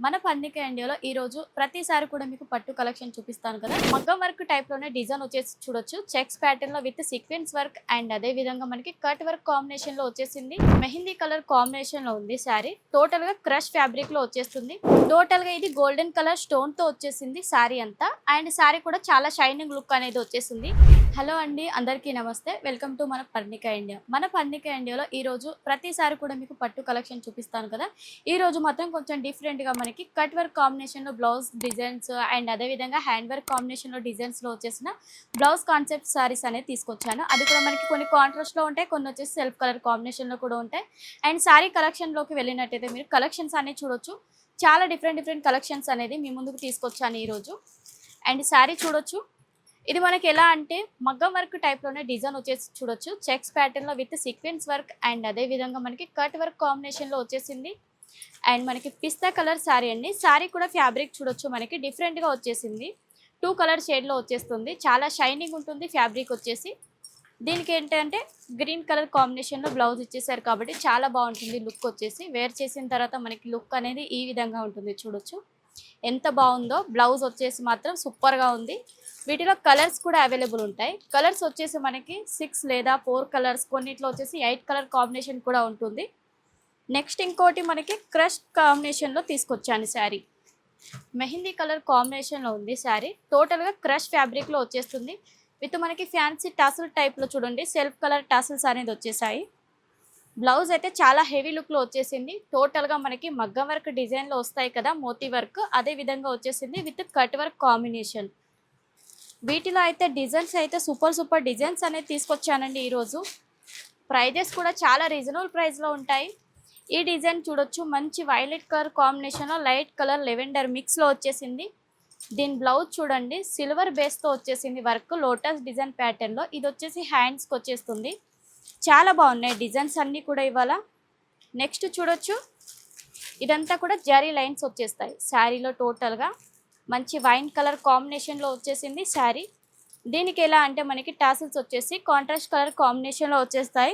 మన పన్నిక ఇండియాలో ఈ రోజు ప్రతిసారి కూడా మీకు పట్టు కలెక్షన్ చూపిస్తాను కదా. మగ్గం వర్క్ టైప్ లోనే డిజైన్ వచ్చేసి చూడొచ్చు. చెక్స్ ప్యాటర్న్ లో విత్ సీక్వెన్స్ వర్క్ అండ్ అదే విధంగా మనకి కట్ వర్క్ కాంబినేషన్ లో వచ్చేసింది. మెహందీ కలర్ కాంబినేషన్ లో ఉంది శారీ. టోటల్ గా క్రష్ ఫ్యాబ్రిక్ లో వచ్చేస్తుంది. టోటల్ గా ఇది గోల్డెన్ కలర్ స్టోన్ తో వచ్చేసింది శారీ అంతా. అండ్ శారీ కూడా చాలా షైనింగ్ లుక్ అనేది వచ్చేసింది. హలో అండి, అందరికీ నమస్తే. వెల్కమ్ టు మన పర్ణిక ఇండియా. మన పర్ణిక ఇండియాలో ఈ రోజు ప్రతిసారి కూడా మీకు పట్టు కలెక్షన్ చూపిస్తాను కదా. ఈ రోజు మాత్రం కొంచెం డిఫరెంట్ గా మనకి కట్ వర్క్ కాంబినేషన్ లో బ్లౌజ్ డిజైన్స్ అండ్ అదే విధంగా హ్యాండ్ వర్క్ కాంబినేషన్ లో డిజైన్స్ లో వచ్చేసిన బ్లౌజ్ కాన్సెప్ట్ సారీస్ అనేది తీసుకొచ్చాను. అది కూడా మనకి కొన్ని కాంట్రాస్ట్ లో ఉంటాయి, కొన్ని వచ్చేసి సెల్ఫ్ కలర్ కాంబినేషన్ లో కూడా ఉంటాయి. అండ్ సారీ కలెక్షన్ లోకి వెళ్ళినట్టయితే మీరు కలెక్షన్స్ అనేది చూడొచ్చు. చాలా డిఫరెంట్ కలెక్షన్స్ అనేది మీ ముందుకు తీసుకొచ్చాను ఈ రోజు. అండ్ సారీ చూడొచ్చు. ఇది మనకి ఎలా అంటే మగ్గం వర్క్ టైప్ లోనే డిజైన్ వచ్చేసి చూడొచ్చు. చెక్స్ ప్యాటర్న్ లో విత్ సీక్వెన్స్ వర్క్ అండ్ అదే విధంగా మనకి కట్ వర్క్ కాంబినేషన్ లో వచ్చేసింది. అండ్ మనకి పిస్తా కలర్ శారీ అండి. శారీ కూడా ఫ్యాబ్రిక్ చూడొచ్చు, మనకి డిఫరెంట్ గా వచ్చేసింది. 2 కలర్ షేడ్ లో వచ్చేస్తుంది. చాలా షైనింగ్ ఉంటుంది ఫ్యాబ్రిక్ వచ్చేసి. దీనికి ఏంటంటే గ్రీన్ కలర్ కాంబినేషన్ లో బ్లౌజ్ ఇచ్చేసారు కాబట్టి చాలా బాగుంటుంది లుక్ వచ్చేసి. వేర్ చేసిన తర్వాత మనకి లుక్ అనేది ఈ విధంగా ఉంటుంది చూడొచ్చు. ఎంత బాగుందో. బ్లౌజ్ వచ్చేసి మాత్రం సూపర్ గా ఉంది. వీటిలో కలర్స్ కూడా అవైలబుల్ ఉంటాయి. కలర్స్ వచ్చేసి మనకి 6 లేదా 4 కలర్స్, కొన్నిట్లో వచ్చేసి 8 కలర్ కాంబినేషన్ కూడా ఉంటుంది. నెక్స్ట్ ఇంకోటి మనకి క్రష్ కాంబినేషన్లో తీసుకొచ్చాను శారీ. మెహందీ కలర్ కాంబినేషన్లో ఉంది శారీ. టోటల్గా క్రష్ ఫ్యాబ్రిక్లో వచ్చేస్తుంది. విత్ మనకి ఫ్యాన్సీ టాసిల్ టైప్లో చూడండి, సెల్ఫ్ కలర్ టాసిల్స్ అనేది వచ్చేసాయి. బ్లౌజ్ అయితే చాలా హెవీ లుక్లో వచ్చేసింది. టోటల్గా మనకి మగ్గం వర్క్ డిజైన్లో వస్తాయి కదా, మోతీ వర్క్, అదే విధంగా వచ్చేసింది విత్ కట్ వర్క్ కాంబినేషన్. వీటిలో అయితే డిజైన్స్ అయితే సూపర్ డిజైన్స్ అనేది తీసుకొచ్చానండి ఈరోజు. ప్రైజెస్ కూడా చాలా రీజనబుల్ ప్రైస్లో ఉంటాయి. ఈ డిజైన్ చూడొచ్చు, మంచి వైలెట్ కలర్ కాంబినేషన్లో లైట్ కలర్ లెవెండర్ మిక్స్లో వచ్చేసింది. దీని బ్లౌజ్ చూడండి, సిల్వర్ బేస్తో వచ్చేసింది వర్క్, లోటస్ డిజైన్ ప్యాటర్న్లో. ఇది వచ్చేసి హ్యాండ్స్కి వచ్చేస్తుంది. చాలా బాగున్నాయి డిజైన్స్ అన్నీ కూడా ఇవాళ. నెక్స్ట్ చూడొచ్చు, ఇదంతా కూడా జరీ లైన్స్ వచ్చేస్తాయి శారీలో. టోటల్గా మంచి వైన్ కలర్ కాంబినేషన్లో వచ్చేసింది శారీ. దీనికి ఎలా అంటే మనకి టాసిల్స్ వచ్చేసి కాంట్రాస్ట్ కలర్ కాంబినేషన్లో వచ్చేస్తాయి.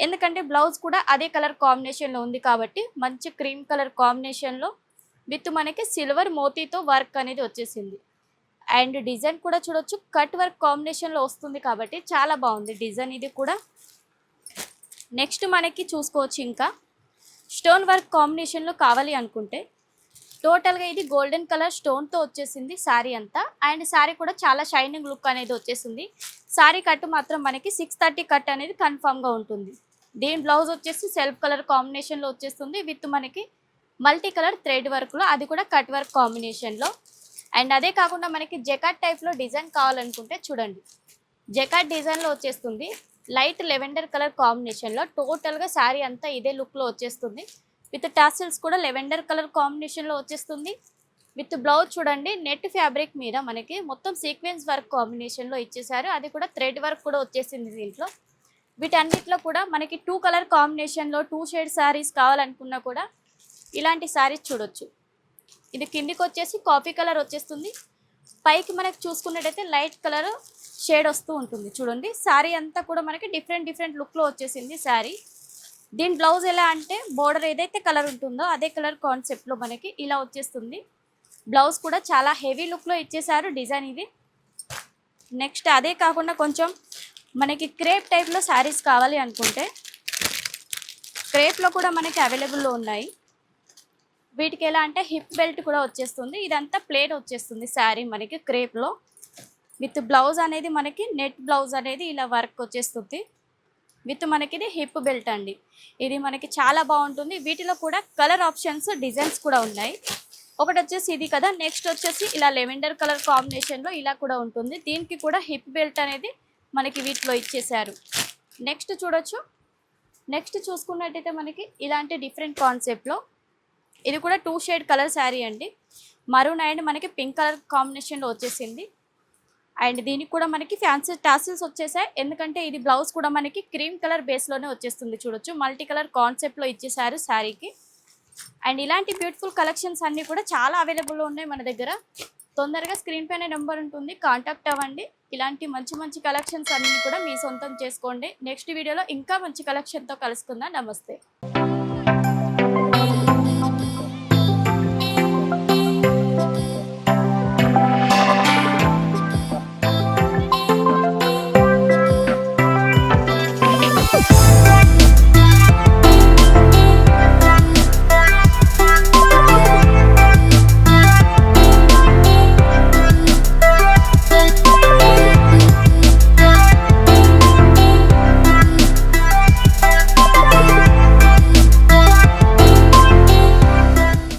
ఎందుకంటే బ్లౌజ్ కూడా అదే కలర్ కాంబినేషన్లో ఉంది కాబట్టి మంచి క్రీమ్ కలర్ కాంబినేషన్లో విత్ మనకి సిల్వర్ మోతీతో వర్క్ అనేది వచ్చేసింది. అండ్ డిజైన్ కూడా చూడొచ్చు, కట్ వర్క్ కాంబినేషన్లో వస్తుంది కాబట్టి చాలా బాగుంది డిజైన్ ఇది కూడా. నెక్స్ట్ మనకి చూసుకోవచ్చు, ఇంకా స్టోన్ వర్క్ కాంబినేషన్లో కావాలి అనుకుంటే టోటల్గా ఇది గోల్డెన్ కలర్ స్టోన్తో వచ్చేసింది శారీ అంతా. అండ్ శారీ కూడా చాలా షైనింగ్ లుక్ అనేది వచ్చేసింది. శారీ కట్ మాత్రం మనకి 630 కట్ అనేది కన్ఫామ్గా ఉంటుంది. దీని బ్లౌజ్ వచ్చేసి సెల్ఫ్ కలర్ కాంబినేషన్లో వచ్చేస్తుంది విత్ మనకి మల్టీ కలర్ థ్రెడ్ వర్క్లో, అది కూడా కట్ వర్క్ కాంబినేషన్లో. అండ్ అదే కాకుండా మనకి జకాట్ టైప్లో డిజైన్ కావాలనుకుంటే చూడండి, జకాట్ డిజైన్లో వచ్చేస్తుంది. లైట్ లెవెండర్ కలర్ కాంబినేషన్లో టోటల్గా శారీ అంతా ఇదే లుక్లో వచ్చేస్తుంది. విత్ టాసిల్స్ కూడా లెవెండర్ కలర్ కాంబినేషన్లో వచ్చేస్తుంది. విత్ బ్లౌజ్ చూడండి, నెట్ ఫ్యాబ్రిక్ మీద మనకి మొత్తం సీక్వెన్స్ వర్క్ కాంబినేషన్లో ఇచ్చేసారు. అది కూడా థ్రెడ్ వర్క్ కూడా వచ్చేసింది దీంట్లో. వీటన్నిటిలో కూడా మనకి 2 కలర్ కాంబినేషన్లో 2 షేడ్ శారీస్ కావాలనుకున్నా కూడా ఇలాంటి శారీస్ చూడొచ్చు. ఇది కిందికి వచ్చేసి కాఫీ కలర్ వచ్చేస్తుంది. పైకి మనకి చూసుకున్నట్టయితే లైట్ కలర్ షేడ్ వస్తూ ఉంటుంది చూడండి. శారీ అంతా కూడా మనకి డిఫరెంట్ లుక్లో వచ్చేసింది శారీ. దీని బ్లౌజ్ ఎలా అంటే బోర్డర్ ఏదైతే కలర్ ఉంటుందో అదే కలర్ కాన్సెప్ట్లో మనకి ఇలా వచ్చేస్తుంది. బ్లౌజ్ కూడా చాలా హెవీ లుక్లో ఇచ్చేసారు డిజైన్ ఇది. నెక్స్ట్ అదే కాకుండా కొంచెం మనకి క్రేప్ టైప్లో శారీస్ కావాలి అనుకుంటే క్రేప్లో కూడా మనకి అవైలబుల్లో ఉన్నాయి. వీటికి ఎలా అంటే హిప్ బెల్ట్ కూడా వచ్చేస్తుంది. ఇదంతా ప్లేన్ వచ్చేస్తుంది శారీ మనకి క్రేప్లో. విత్ బ్లౌజ్ అనేది మనకి నెట్ బ్లౌజ్ అనేది ఇలా వర్క్ వచ్చేస్తుంది. విత్ మనకి ఇది హిప్ బెల్ట్ అండి. ఇది మనకి చాలా బాగుంటుంది. వీటిలో కూడా కలర్ ఆప్షన్స్ డిజైన్స్ కూడా ఉన్నాయి. ఒకటి వచ్చేసి ఇది కదా, నెక్స్ట్ వచ్చేసి ఇలా లెవెండర్ కలర్ కాంబినేషన్లో ఇలా కూడా ఉంటుంది. దీనికి కూడా హిప్ బెల్ట్ అనేది మనకి వీటిలో ఇచ్చేసారు. నెక్స్ట్ చూడొచ్చు, నెక్స్ట్ చూసుకున్నట్టయితే మనకి ఇలాంటి డిఫరెంట్ కాన్సెప్ట్లో ఇది కూడా 2 షేడ్ కలర్ శారీ అండి. మరూన్ అండ్ మనకి పింక్ కలర్ కాంబినేషన్లో వచ్చేసింది. అండ్ దీనికి కూడా మనకి ఫ్యాన్సీ టాసిల్స్ వచ్చేసాయి. ఎందుకంటే ఇది బ్లౌజ్ కూడా మనకి క్రీమ్ కలర్ బేస్లోనే వచ్చేస్తుంది చూడొచ్చు. మల్టీ కలర్ కాన్సెప్ట్లో ఇచ్చేసారు శారీకి. అండ్ ఇలాంటి బ్యూటిఫుల్ కలెక్షన్స్ అన్నీ కూడా చాలా అవైలబుల్లో ఉన్నాయి మన దగ్గర. తొందరగా స్క్రీన్ పైన నెంబర్ ఉంటుంది, కాంటాక్ట్ అవ్వండి. ఇలాంటి మంచి కలెక్షన్స్ అన్నీ కూడా మీ సొంతం చేసుకోండి. నెక్స్ట్ వీడియోలో ఇంకా మంచి కలెక్షన్తో కలుసుకుందాం. నమస్తే.